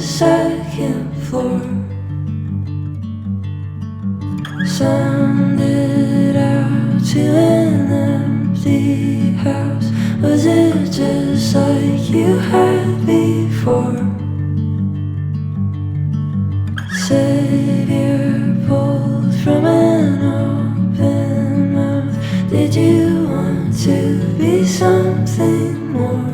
second floor. Sounded out to an empty house. Was it just like you had before? Savior pulled from an open mouth. Did you want to be something more?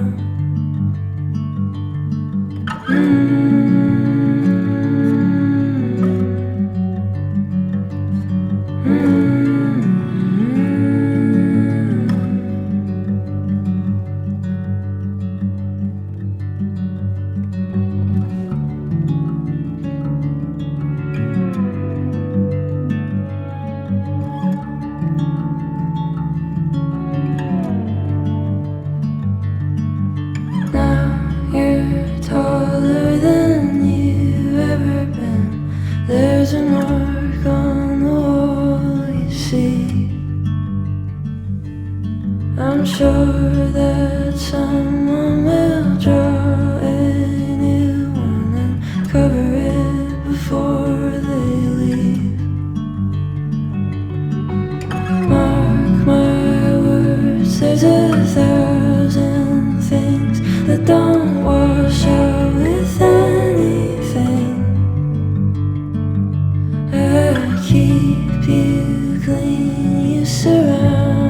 Taller than you've ever been. There's a mark on the wall, you see. I'm sure that someone will draw a new one and cover it before they leave. Mark my words, there's 1,000 things that don't wash out with anything. I keep you clean, you surround